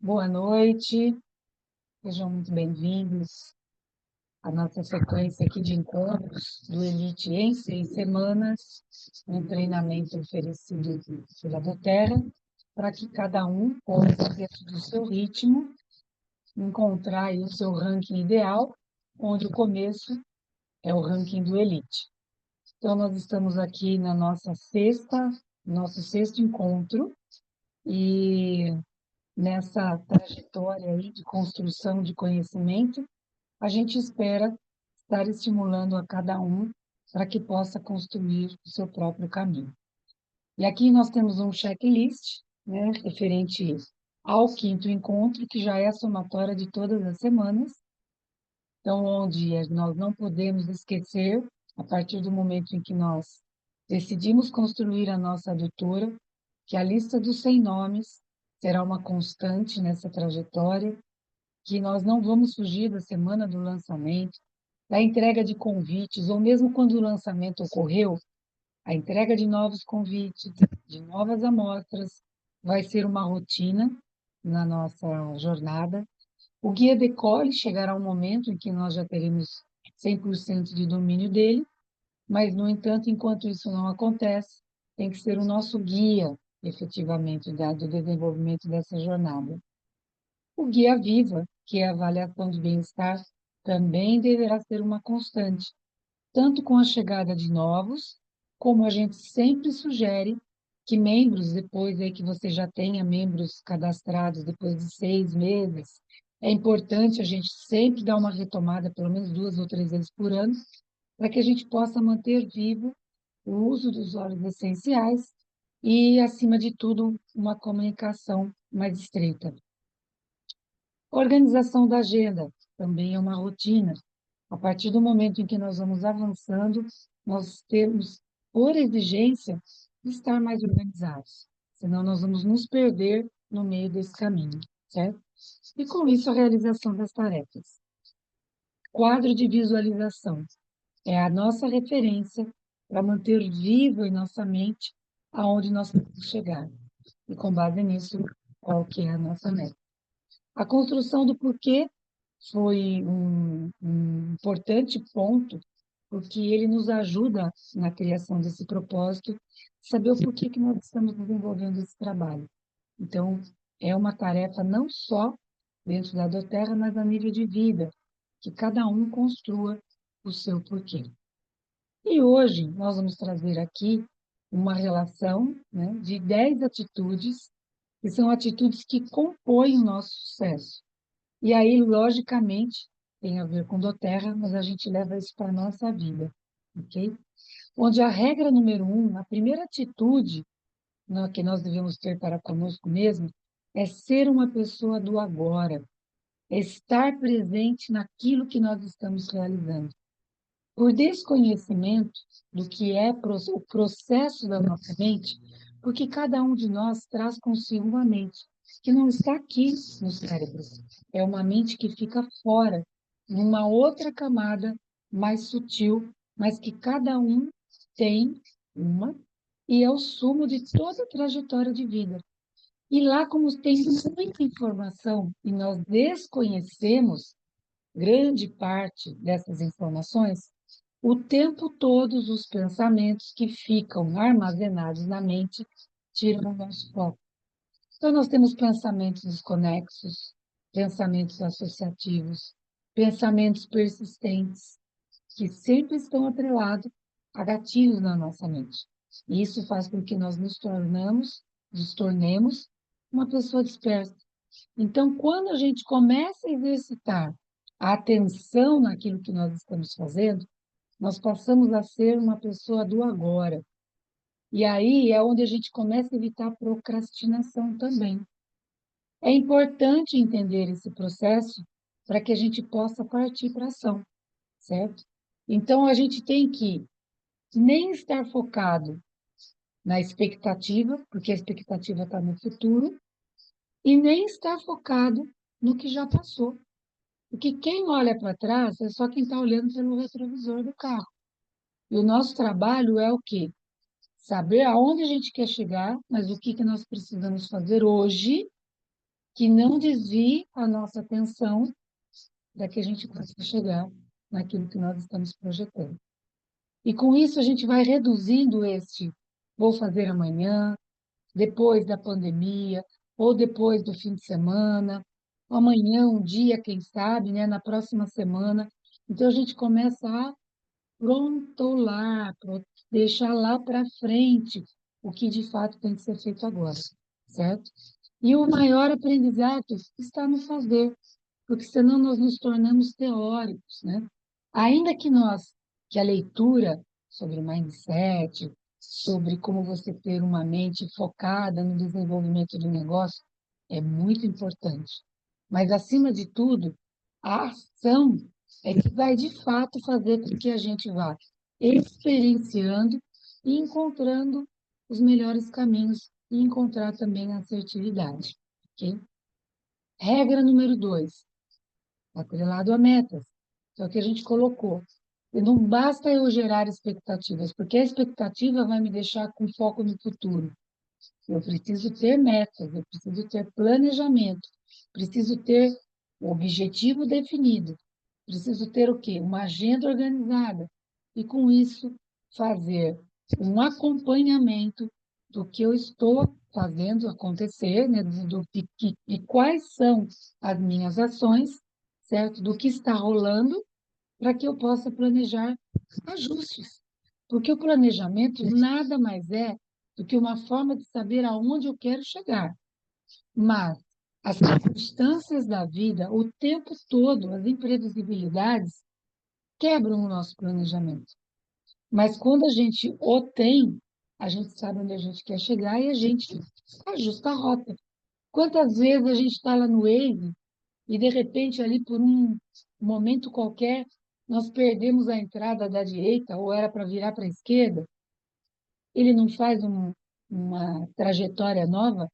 Boa noite, sejam muito bem-vindos à nossa sequência aqui de encontros do Elite em 6 semanas, um treinamento oferecido pela Doterra, para que cada um possa, dentro do seu ritmo, encontrar aí o seu ranking ideal, onde o começo é o ranking do Elite. Então, nós estamos aqui na nosso sexto encontro, e nessa trajetória aí de construção de conhecimento, a gente espera estar estimulando a cada um para que possa construir o seu próprio caminho. E aqui nós temos um checklist, né, referente ao quinto encontro, que já é a somatória de todas as semanas, então, onde nós não podemos esquecer, a partir do momento em que nós decidimos construir a nossa adutora, que a lista dos 100 nomes será uma constante nessa trajetória, que nós não vamos fugir da semana do lançamento, da entrega de convites, ou mesmo quando o lançamento ocorreu, a entrega de novos convites, de novas amostras, vai ser uma rotina na nossa jornada. O guia Decole chegará um momento em que nós já teremos 100% de domínio dele, mas, no entanto, enquanto isso não acontece, tem que ser o nosso guia, efetivamente, do desenvolvimento dessa jornada. O guia Viva, que é a avaliação de bem-estar, também deverá ser uma constante, tanto com a chegada de novos, como a gente sempre sugere que membros, depois aí que você já tenha membros cadastrados depois de 6 meses, é importante a gente sempre dar uma retomada, pelo menos 2 ou 3 vezes por ano, para que a gente possa manter vivo o uso dos óleos essenciais e, acima de tudo, uma comunicação mais estreita. Organização da agenda também é uma rotina. A partir do momento em que nós vamos avançando, nós temos, por exigência, estar mais organizados. Senão nós vamos nos perder no meio desse caminho, certo? E com isso, a realização das tarefas. Quadro de visualização é a nossa referência para manter vivo em nossa mente aonde nós queremos chegar. E com base nisso, qual que é a nossa meta. A construção do porquê foi um importante ponto, porque ele nos ajuda na criação desse propósito, saber o porquê que nós estamos desenvolvendo esse trabalho. Então, é uma tarefa não só dentro da Doterra, mas a nível de vida, que cada um construa o seu porquê. E hoje nós vamos trazer aqui uma relação, né, de 10 atitudes, que são atitudes que compõem o nosso sucesso. E aí, logicamente, tem a ver com Doterra, mas a gente leva isso para a nossa vida, ok? Onde a regra número 1, a primeira atitude, né, que nós devemos ter para conosco mesmo, é ser uma pessoa do agora, é estar presente naquilo que nós estamos realizando. Por desconhecimento do que é o processo da nossa mente, porque cada um de nós traz consigo uma mente que não está aqui no cérebro. É uma mente que fica fora, numa outra camada mais sutil, mas que cada um tem uma, e é o sumo de toda a trajetória de vida. E lá, como tem muita informação e nós desconhecemos grande parte dessas informações, o tempo todo os pensamentos que ficam armazenados na mente tiram o nosso foco. Então, nós temos pensamentos desconexos, pensamentos associativos, pensamentos persistentes, que sempre estão atrelados a gatilhos na nossa mente. E isso faz com que nós nos tornemos uma pessoa dispersa. Então, quando a gente começa a exercitar a atenção naquilo que nós estamos fazendo, nós passamos a ser uma pessoa do agora. E aí é onde a gente começa a evitar a procrastinação também. É importante entender esse processo para que a gente possa partir para a ação, certo? Então, a gente tem que nem estar focado na expectativa, porque a expectativa está no futuro, e nem estar focado no que já passou. Porque quem olha para trás é só quem está olhando pelo retrovisor do carro. E o nosso trabalho é o quê? Saber aonde a gente quer chegar, mas o que nós precisamos fazer hoje que não desvie a nossa atenção para que a gente possa chegar naquilo que nós estamos projetando. E com isso a gente vai reduzindo este vou fazer amanhã, depois da pandemia, ou depois do fim de semana, amanhã, um dia, quem sabe, né, na próxima semana. Então a gente começa a prontolar, deixar lá para frente o que de fato tem que ser feito agora, certo? E o maior aprendizado está no fazer, porque senão nós nos tornamos teóricos, né? Ainda que a leitura sobre mindset, sobre como você ter uma mente focada no desenvolvimento do negócio é muito importante. Mas, acima de tudo, a ação é que vai, de fato, fazer com que a gente vá experienciando e encontrando os melhores caminhos e encontrar também a assertividade, ok? Regra número 2, atrelado a metas. É o que a gente colocou. E não basta eu gerar expectativas, porque a expectativa vai me deixar com foco no futuro. Eu preciso ter metas, eu preciso ter planejamento, preciso ter o objetivo definido, preciso ter o quê? Uma agenda organizada. E com isso, fazer um acompanhamento do que eu estou fazendo acontecer, né? De quais são as minhas ações, certo? Do que está rolando, para que eu possa planejar ajustes. Porque o planejamento nada mais é do que uma forma de saber aonde eu quero chegar. Mas as circunstâncias da vida, o tempo todo, as imprevisibilidades, quebram o nosso planejamento. Mas quando a gente o tem, a gente sabe onde a gente quer chegar e a gente ajusta a rota. Quantas vezes a gente está lá no Waze e, de repente, ali por um momento qualquer, nós perdemos a entrada da direita ou era para virar para a esquerda, ele não faz uma trajetória nova,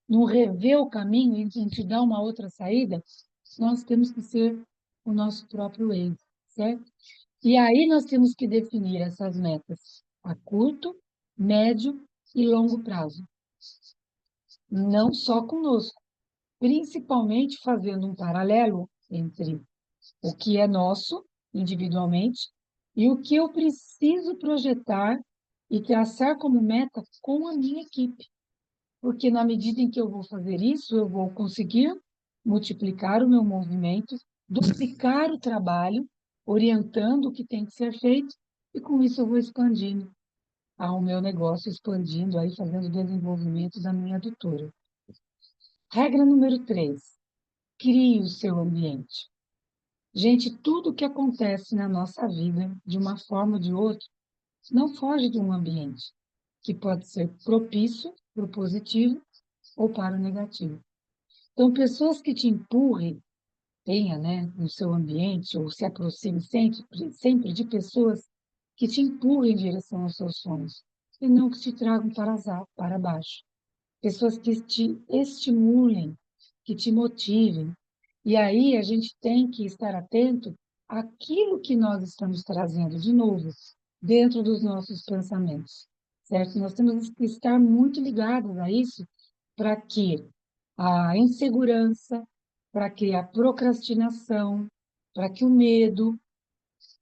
não revê o caminho e te dá uma outra saída, nós temos que ser o nosso próprio eixo, certo? E aí nós temos que definir essas metas a curto, médio e longo prazo. Não só conosco, principalmente fazendo um paralelo entre o que é nosso, individualmente, e o que eu preciso projetar e traçar como meta com a minha equipe. Porque na medida em que eu vou fazer isso, eu vou conseguir multiplicar o meu movimento, duplicar o trabalho, orientando o que tem que ser feito, e com isso eu vou expandindo ao meu negócio, expandindo, aí fazendo o desenvolvimento da minha adutora. Regra número 3, crie o seu ambiente. Gente, tudo que acontece na nossa vida, de uma forma ou de outra, não foge de um ambiente, que pode ser propício para o positivo ou para o negativo. Então, pessoas que te empurrem, tenha, né, no seu ambiente, ou se aproxime sempre de pessoas que te empurrem em direção aos seus sonhos, e não que te tragam para baixo. Pessoas que te estimulem, que te motivem. E aí a gente tem que estar atento àquilo que nós estamos trazendo de novo dentro dos nossos pensamentos, certo? Nós temos que estar muito ligados a isso para que a insegurança, para que a procrastinação, para que o medo,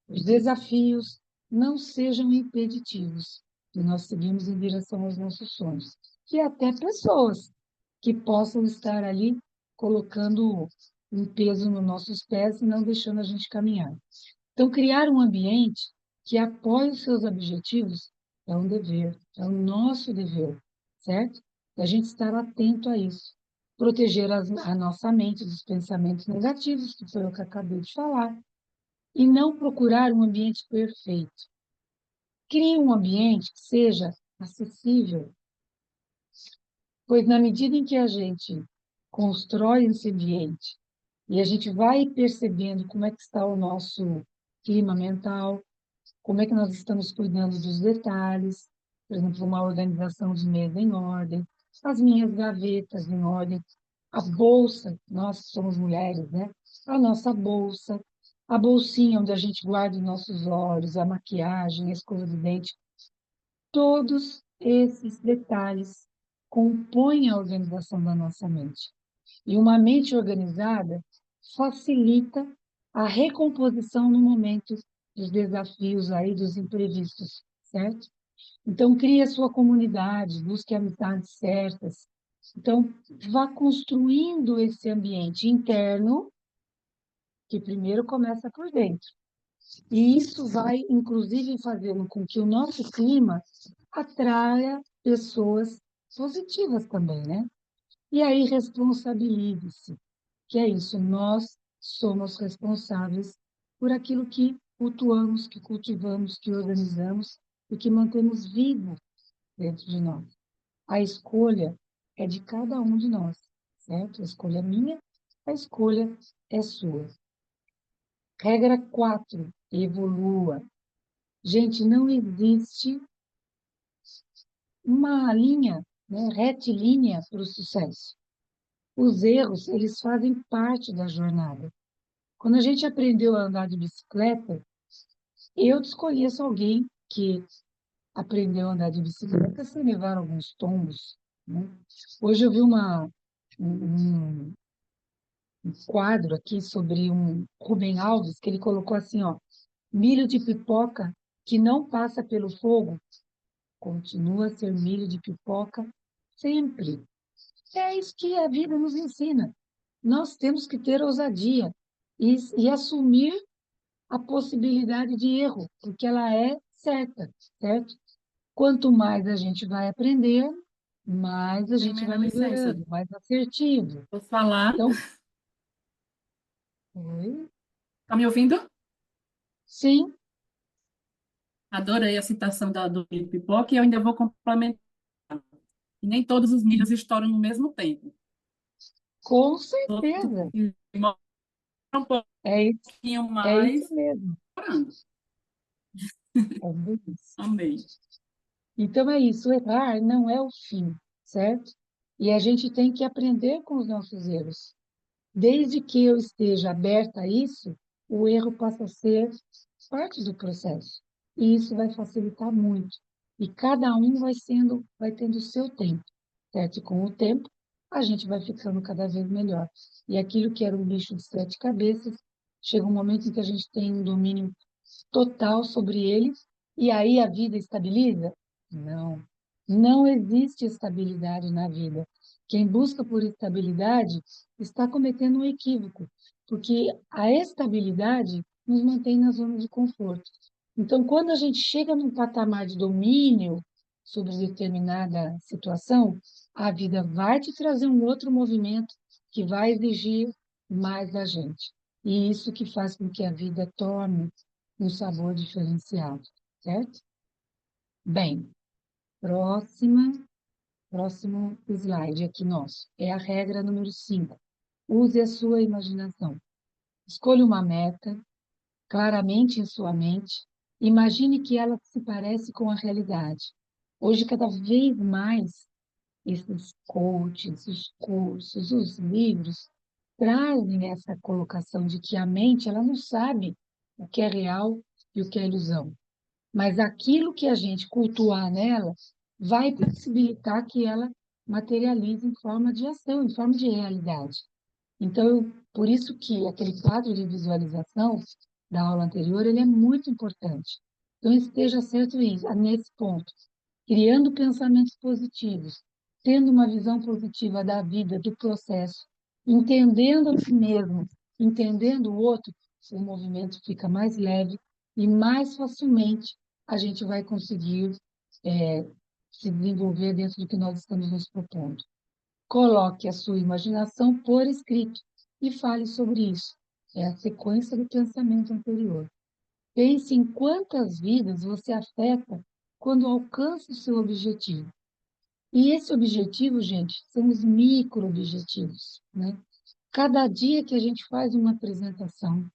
os desafios não sejam impeditivos de nós seguirmos em direção aos nossos sonhos. Que até pessoas que possam estar ali colocando um peso nos nossos pés e não deixando a gente caminhar. Então, criar um ambiente que apoie os seus objetivos é um dever, é o nosso dever, certo? E a gente estar atento a isso. Proteger a nossa mente dos pensamentos negativos, que foi o que eu acabei de falar, e não procurar um ambiente perfeito. Crie um ambiente que seja acessível, pois na medida em que a gente constrói esse ambiente e a gente vai percebendo como é que está o nosso clima mental, como é que nós estamos cuidando dos detalhes, por exemplo, uma organização de mesa em ordem, as minhas gavetas em ordem, a bolsa, nós somos mulheres, né? A nossa bolsa, a bolsinha onde a gente guarda os nossos olhos, a maquiagem, a escova de dente, todos esses detalhes compõem a organização da nossa mente. E uma mente organizada facilita a recomposição no momento dos desafios aí, dos imprevistos, certo? Então, crie a sua comunidade, busque amizades certas. Então, vá construindo esse ambiente interno, que primeiro começa por dentro. E isso vai, inclusive, fazendo com que o nosso clima atraia pessoas positivas também, né? E aí, responsabilize-se, que é isso, nós somos responsáveis por aquilo que cultuamos, que cultivamos, que organizamos e que mantemos vivo dentro de nós. A escolha é de cada um de nós, certo? A escolha é minha, a escolha é sua. Regra 4, evolua. Gente, não existe uma linha, né, retilínea para o sucesso. Os erros, eles fazem parte da jornada. Quando a gente aprendeu a andar de bicicleta, eu desconheço alguém que aprendeu a andar de bicicleta sem levar alguns tombos, né? Hoje eu vi um, um quadro aqui sobre um Rubem Alves, que ele colocou assim, ó, milho de pipoca que não passa pelo fogo continua a ser milho de pipoca sempre. É isso que a vida nos ensina. Nós temos que ter ousadia e assumir a possibilidade de erro, porque ela é certa, certo? Quanto mais a gente vai aprender, mais a Tem gente vai menor licença. melhorando, mais assertivo. Posso falar? Então, oi? Tá me ouvindo? Sim, Adorei a citação do milho pipoca e eu ainda vou complementar. E nem todos os milhos estouram no mesmo tempo. com Outro certeza. que demora um É isso, pouquinho é isso mais, mesmo. orando. É bem isso. Amei. Então é isso, errar não é o fim, certo? E a gente tem que aprender com os nossos erros. Desde que eu esteja aberta a isso, o erro passa a ser parte do processo. E isso vai facilitar muito. E cada um vai tendo o seu tempo, certo? E com o tempo, a gente vai ficando cada vez melhor. E aquilo que era um bicho de sete cabeças, chega um momento em que a gente tem um domínio total sobre ele, e aí a vida estabiliza? Não. Não existe estabilidade na vida. Quem busca por estabilidade está cometendo um equívoco, porque a estabilidade nos mantém na zona de conforto. Então, quando a gente chega num patamar de domínio sobre determinada situação, a vida vai te trazer um outro movimento que vai exigir mais da gente. E isso que faz com que a vida tome um sabor diferenciado, certo? Bem, próxima, próximo slide aqui nosso. É a regra número 5. Use a sua imaginação. Escolha uma meta, claramente em sua mente. Imagine que ela se parece com a realidade. Hoje, cada vez mais, esses coaches, os cursos, os livros, trazem essa colocação de que a mente ela não sabe o que é real e o que é ilusão. Mas aquilo que a gente cultuar nela vai possibilitar que ela materialize em forma de ação, em forma de realidade. Então, por isso que aquele quadro de visualização da aula anterior, ele é muito importante. Então, esteja certo nesse ponto, criando pensamentos positivos, tendo uma visão positiva da vida, do processo, entendendo a si mesmo, entendendo o outro, o movimento fica mais leve e mais facilmente a gente vai conseguir se desenvolver dentro do que nós estamos nos propondo. Coloque a sua imaginação por escrito e fale sobre isso. É a sequência do pensamento anterior. Pense em quantas vidas você afeta quando alcança o seu objetivo. E esse objetivo, gente, são os micro-objetivos, né? Cada dia que a gente faz uma apresentação,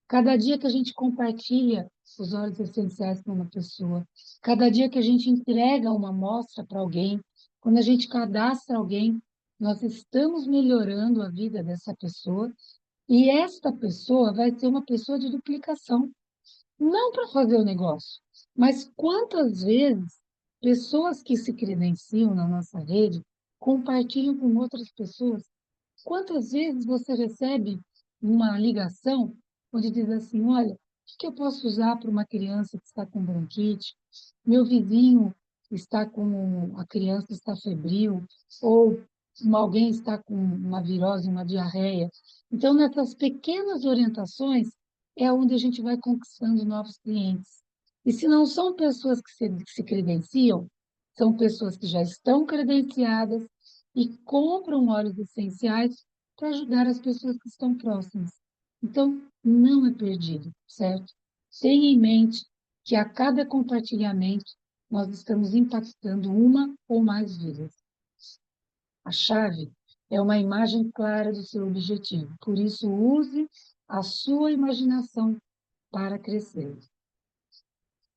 cada dia que a gente compartilha os óleos essenciais para uma pessoa, cada dia que a gente entrega uma amostra para alguém, quando a gente cadastra alguém, nós estamos melhorando a vida dessa pessoa e esta pessoa vai ser uma pessoa de duplicação, não para fazer o negócio, mas quantas vezes pessoas que se credenciam na nossa rede compartilham com outras pessoas Quantas vezes você recebe uma ligação onde diz assim, olha, o que eu posso usar para uma criança que está com bronquite? Meu vizinho está com, a criança está febril, ou alguém está com uma virose, uma diarreia. Então, nessas pequenas orientações, é onde a gente vai conquistando novos clientes. E se não são pessoas que se credenciam, são pessoas que já estão credenciadas e compram óleos essenciais para ajudar as pessoas que estão próximas. Então, não é perdido, certo? Tenha em mente que a cada compartilhamento nós estamos impactando uma ou mais vidas. A chave é uma imagem clara do seu objetivo, por isso use a sua imaginação para crescer.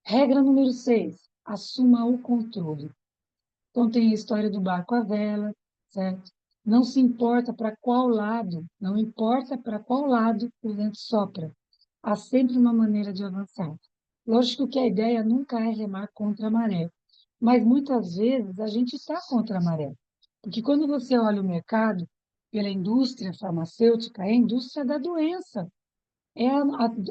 Regra número 6, assuma o controle. Então tem a história do barco à vela, certo? Não se importa para qual lado, não importa para qual lado o vento sopra. Há sempre uma maneira de avançar. Lógico que a ideia nunca é remar contra a maré, mas muitas vezes a gente está contra a maré. Porque quando você olha o mercado pela indústria farmacêutica, é a indústria da doença. É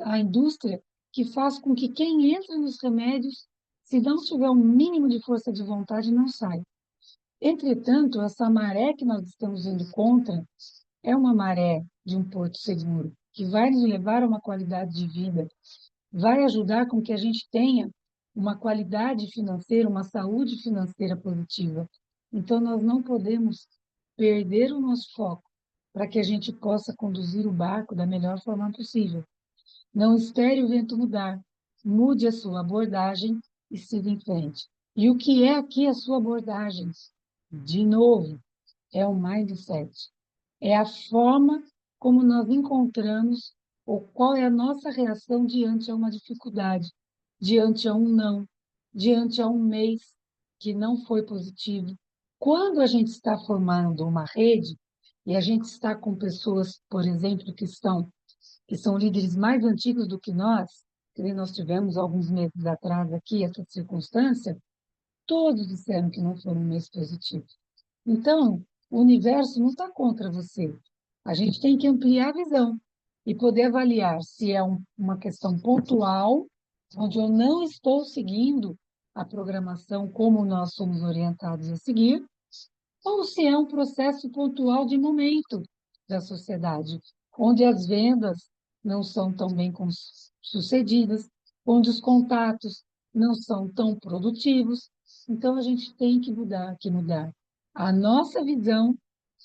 a indústria que faz com que quem entra nos remédios, se não tiver um mínimo de força de vontade, não sai. Entretanto, essa maré que nós estamos indo contra é uma maré de um porto seguro, que vai nos levar a uma qualidade de vida, vai ajudar com que a gente tenha uma qualidade financeira, uma saúde financeira positiva. Então, nós não podemos perder o nosso foco para que a gente possa conduzir o barco da melhor forma possível. Não espere o vento mudar, mude a sua abordagem e siga em frente. E o que é aqui a sua abordagem? De novo, é o mindset. É a forma como nós encontramos ou qual é a nossa reação diante a uma dificuldade, diante a um não, diante a um mês que não foi positivo. Quando a gente está formando uma rede e a gente está com pessoas, por exemplo, que são líderes mais antigos do que nós, que nem nós tivemos alguns meses atrás aqui essa circunstância, todos disseram que não foi um mês positivo. Então, o universo não está contra você. A gente tem que ampliar a visão e poder avaliar se é uma questão pontual, onde eu não estou seguindo a programação como nós somos orientados a seguir, ou se é um processo pontual de momento da sociedade, onde as vendas não são tão bem sucedidas, onde os contatos não são tão produtivos. Então, a gente tem que mudar a nossa visão,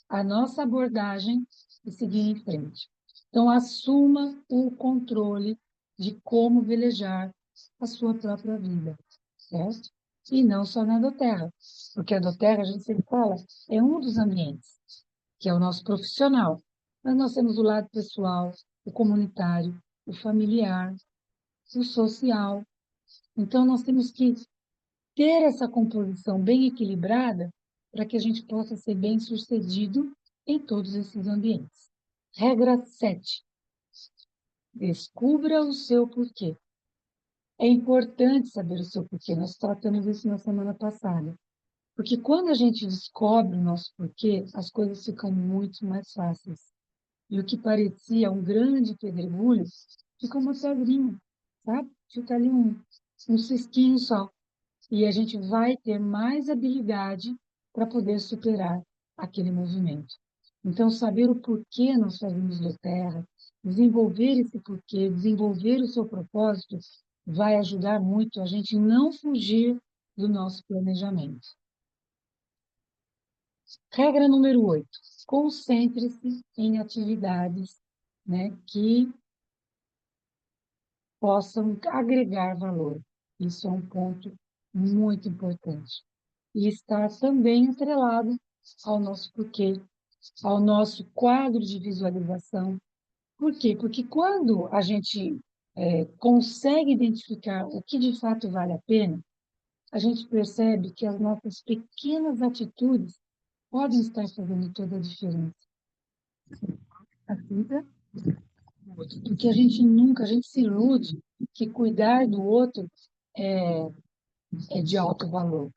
a nossa abordagem e seguir em frente. Então, assuma o controle de como velejar a sua própria vida, certo? E não só na Doterra, porque a Doterra, a gente sempre fala, é um dos ambientes, que é o nosso profissional. Mas nós temos o lado pessoal, o comunitário, o familiar, o social. Então, nós temos que ter essa composição bem equilibrada para que a gente possa ser bem-sucedido em todos esses ambientes. Regra 7. Descubra o seu porquê. É importante saber o seu porquê. Nós tratamos isso na semana passada. Porque quando a gente descobre o nosso porquê, as coisas ficam muito mais fáceis. E o que parecia um grande pedregulho fica uma pedrinha, sabe? Fica ali um cisquinho só. E a gente vai ter mais habilidade para poder superar aquele movimento. Então, saber o porquê nós fazemos do terra, desenvolver esse porquê, desenvolver o seu propósito, vai ajudar muito a gente não fugir do nosso planejamento. Regra número 8. Concentre-se em atividades, né, que possam agregar valor. Isso é um ponto muito importante. E está também atrelado ao nosso porquê, ao nosso quadro de visualização. Por quê? Porque quando a gente consegue identificar o que de fato vale a pena, a gente percebe que as nossas pequenas atitudes podem estar fazendo toda a diferença. A vida, porque a gente se ilude que cuidar do outro é de alto valor.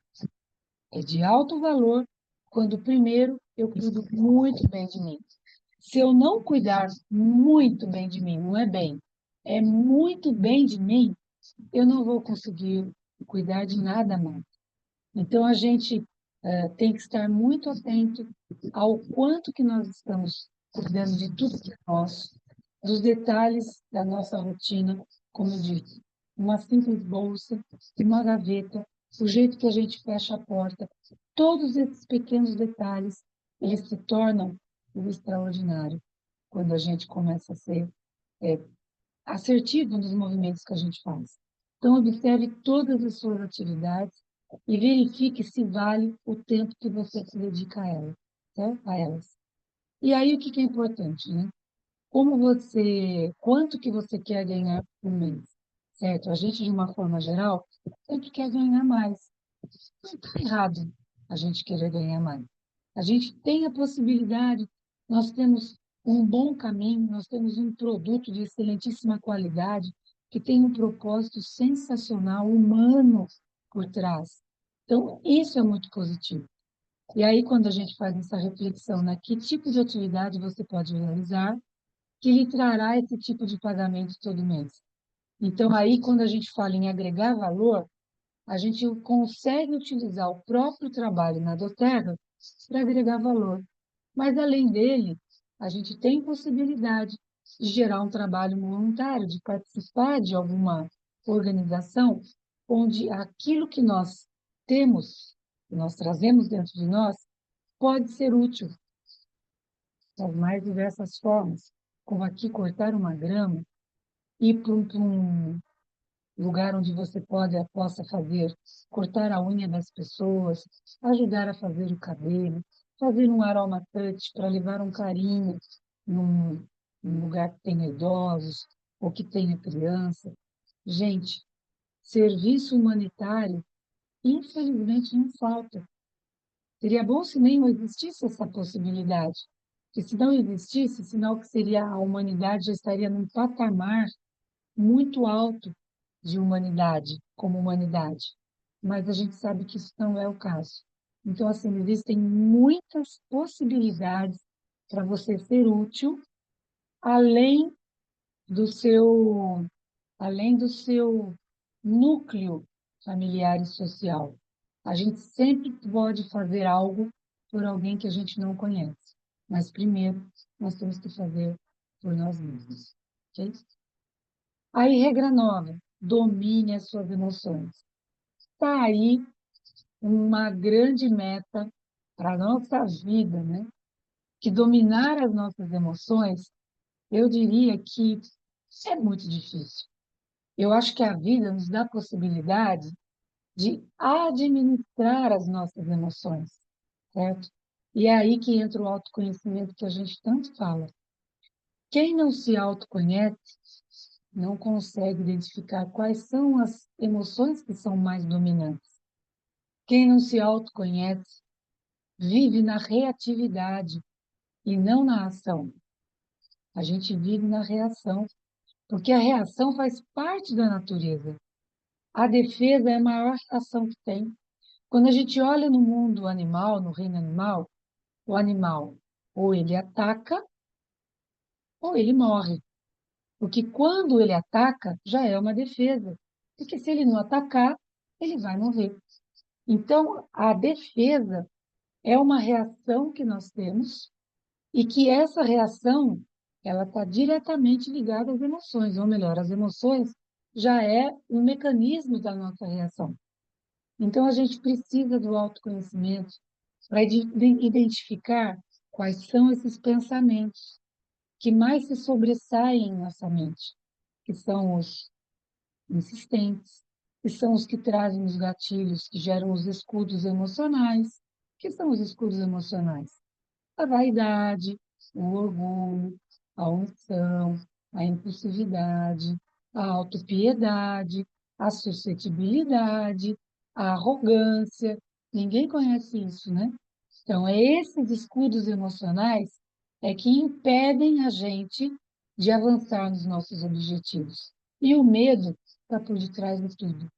É de alto valor quando primeiro eu cuido muito bem de mim. Se eu não cuidar muito bem de mim, não é bem, é muito bem de mim, eu não vou conseguir cuidar de nada mais. Então, a gente tem que estar muito atento ao quanto que nós estamos cuidando de tudo que é nosso, dos detalhes da nossa rotina, como eu disse, uma simples bolsa, uma gaveta, o jeito que a gente fecha a porta, todos esses pequenos detalhes, eles se tornam o extraordinário quando a gente começa a ser assertivo nos movimentos que a gente faz. Então, observe todas as suas atividades e verifique se vale o tempo que você se dedica a elas, certo? A elas. E aí, o que que é importante, né? Quanto que você quer ganhar por mês, certo? A gente, de uma forma geral, sempre quer ganhar mais. Não está errado a gente querer ganhar mais. A gente tem a possibilidade, nós temos um bom caminho, nós temos um produto de excelentíssima qualidade, que tem um propósito sensacional, humano por trás. Então, isso é muito positivo. E aí, quando a gente faz essa reflexão, né, que tipo de atividade você pode realizar que lhe trará esse tipo de pagamento todo mês? Então, aí, quando a gente fala em agregar valor, a gente consegue utilizar o próprio trabalho na Doterra para agregar valor. Mas, além dele, a gente tem possibilidade de gerar um trabalho voluntário, de participar de alguma organização onde aquilo que nós temos, que nós trazemos dentro de nós, pode ser útil das mais diversas formas, como aqui cortar uma grama, ir para um lugar onde você possa fazer, cortar a unha das pessoas, ajudar a fazer o cabelo, fazer um aroma touch para levar um carinho num, num lugar que tenha idosos ou que tenha criança. Gente, serviço humanitário, infelizmente, não falta. Seria bom se nem existisse essa possibilidade. Porque se não existisse, sinal que seria a humanidade já estaria num patamar muito alto de humanidade, como humanidade. Mas a gente sabe que isso não é o caso. Então, assim, existem muitas possibilidades para você ser útil, além do seu, além do seu núcleo familiar e social. A gente sempre pode fazer algo por alguém que a gente não conhece. Mas primeiro, nós temos que fazer por nós mesmos. Ok? Aí, regra nova, domine as suas emoções. Está aí uma grande meta para a nossa vida, né? Que dominar as nossas emoções, eu diria que é muito difícil. Eu acho que a vida nos dá a possibilidade de administrar as nossas emoções, certo? E é aí que entra o autoconhecimento que a gente tanto fala. Quem não se autoconhece não consegue identificar quais são as emoções que são mais dominantes. Quem não se autoconhece vive na reatividade e não na ação. A gente vive na reação, porque a reação faz parte da natureza. A defesa é a maior ação que tem. Quando a gente olha no mundo animal, no reino animal, o animal ou ele ataca ou ele morre. Porque quando ele ataca, já é uma defesa. Porque se ele não atacar, ele vai morrer. Então, a defesa é uma reação que nós temos e que essa reação ela está diretamente ligada às emoções, ou melhor, as emoções já é um mecanismo da nossa reação. Então, a gente precisa do autoconhecimento para identificar quais são esses pensamentos que mais se sobressaem em nossa mente, que são os insistentes, que são os que trazem os gatilhos, que geram os escudos emocionais. Que são os escudos emocionais? A vaidade, o orgulho, a omissão, a impulsividade, a autopiedade, a suscetibilidade, a arrogância. Ninguém conhece isso, né? Então, é esses escudos emocionais que impedem a gente de avançar nos nossos objetivos. E o medo está por detrás de tudo.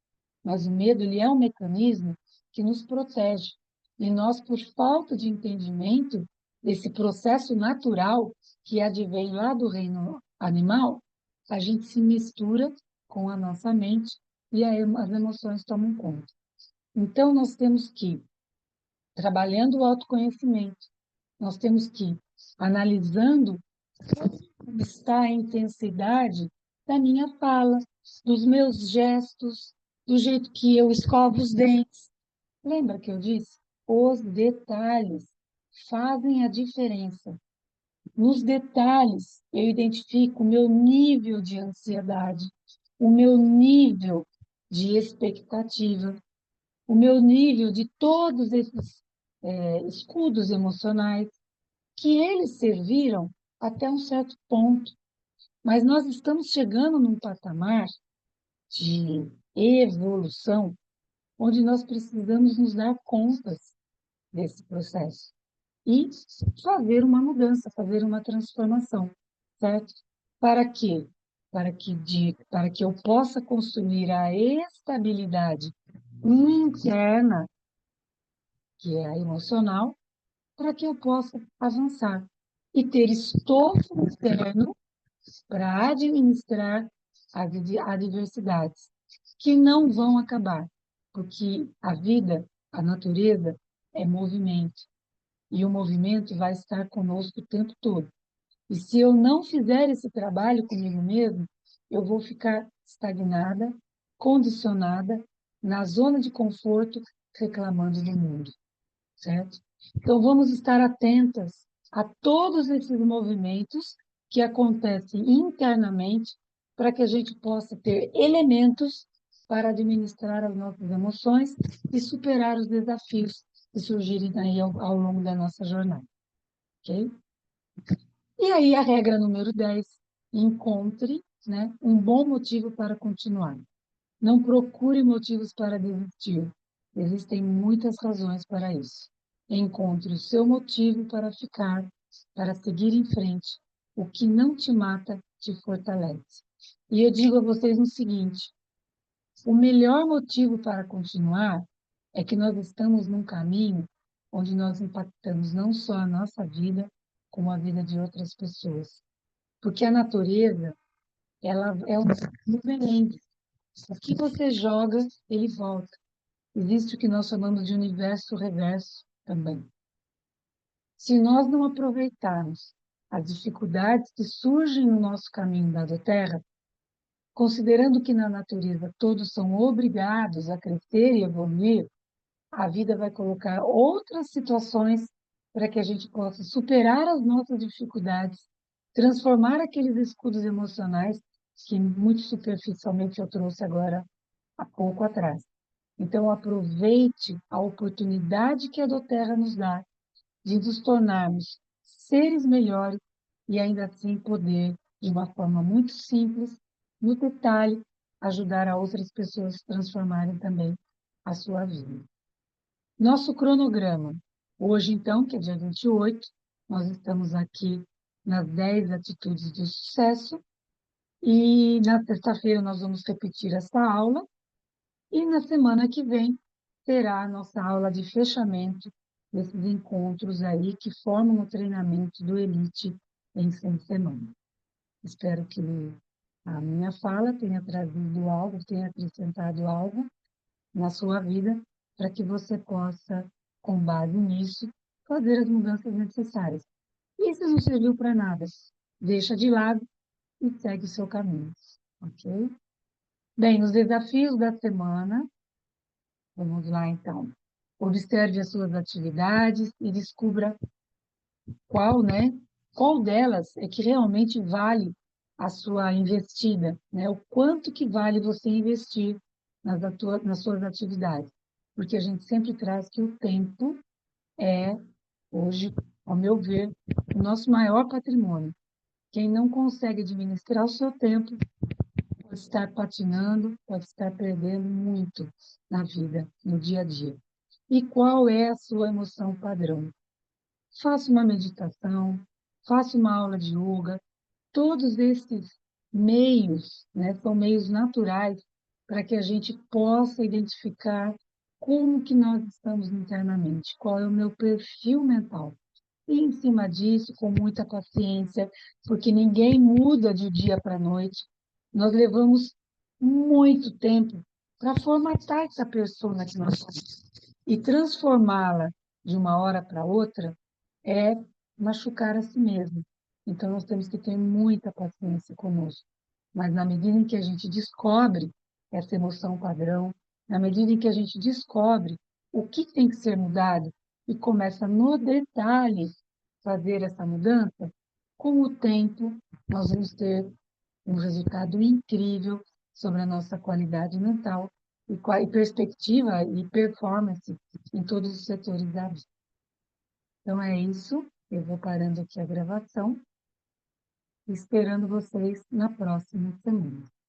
Mas o medo ele é um mecanismo que nos protege. E nós, por falta de entendimento desse processo natural, que advém lá do reino animal, a gente se mistura com a nossa mente e aí as emoções tomam conta. Então, nós temos que, trabalhando o autoconhecimento, nós temos que, analisando como está a intensidade da minha fala, dos meus gestos, do jeito que eu escovo os dentes. Lembra que eu disse? Os detalhes fazem a diferença. Nos detalhes, eu identifico o meu nível de ansiedade, o meu nível de expectativa, o meu nível de todos esses escudos emocionais, que eles serviram até um certo ponto. Mas nós estamos chegando num patamar de evolução onde nós precisamos nos dar contas desse processo e fazer uma mudança, fazer uma transformação, certo? Para quê? Para que eu possa construir a estabilidade interna, que é a emocional, para que eu possa avançar e ter estofo externo para administrar as adversidades, que não vão acabar, porque a vida, a natureza, é movimento. E o movimento vai estar conosco o tempo todo. E se eu não fizer esse trabalho comigo mesmo, eu vou ficar estagnada, condicionada, na zona de conforto, reclamando do mundo, certo? Então, vamos estar atentas a todos esses movimentos que acontecem internamente para que a gente possa ter elementos para administrar as nossas emoções e superar os desafios que surgirem aí ao longo da nossa jornada, ok? E aí a regra número 10, encontre, né, um bom motivo para continuar. Não procure motivos para desistir. Existem muitas razões para isso. Encontre o seu motivo para ficar, para seguir em frente. O que não te mata, te fortalece. E eu digo a vocês o seguinte: o melhor motivo para continuar é que nós estamos num caminho onde nós impactamos não só a nossa vida, como a vida de outras pessoas. Porque a natureza, ela é um bumerangue. O que você joga, ele volta. Existe o que nós chamamos de universo reverso também. Se nós não aproveitarmos as dificuldades que surgem no nosso caminho da Terra, considerando que na natureza todos são obrigados a crescer e evoluir, a vida vai colocar outras situações para que a gente possa superar as nossas dificuldades, transformar aqueles escudos emocionais que muito superficialmente eu trouxe agora há pouco atrás. Então, aproveite a oportunidade que a Doterra nos dá de nos tornarmos seres melhores e ainda assim poder, de uma forma muito simples, no detalhe, ajudar a outras pessoas a transformarem também a sua vida. Nosso cronograma. Hoje, então, que é dia 28, nós estamos aqui nas 10 atitudes do sucesso e na sexta-feira nós vamos repetir essa aula e na semana que vem terá a nossa aula de fechamento desses encontros aí que formam o treinamento do Elite em 100 semanas. Espero que a minha fala tenha trazido algo, tenha acrescentado algo na sua vida, para que você possa, com base nisso, fazer as mudanças necessárias. E se não serviu para nada, deixa de lado e segue o seu caminho, ok? Bem, nos desafios da semana, vamos lá então. Observe as suas atividades e descubra qual delas é que realmente vale a sua investida, né? O quanto que vale você investir nas suas atividades. Porque a gente sempre traz que o tempo é, hoje, ao meu ver, o nosso maior patrimônio. Quem não consegue administrar o seu tempo pode estar patinando, pode estar perdendo muito na vida, no dia a dia. E qual é a sua emoção padrão? Faça uma meditação, faça uma aula de yoga. Todos esses meios, né, são meios naturais para que a gente possa identificar como que nós estamos internamente, qual é o meu perfil mental. em cima disso, com muita paciência, porque ninguém muda de dia para a noite. Nós levamos muito tempo para formatar essa pessoa que nós somos. E transformá-la de uma hora para outra é machucar a si mesmo. Então, nós temos que ter muita paciência conosco. Mas, na medida em que a gente descobre essa emoção padrão, na medida em que a gente descobre o que tem que ser mudado e começa no detalhe fazer essa mudança, com o tempo, nós vamos ter um resultado incrível sobre a nossa qualidade mental e perspectiva e performance em todos os setores da vida. Então é isso, eu vou parando aqui a gravação, esperando vocês na próxima semana.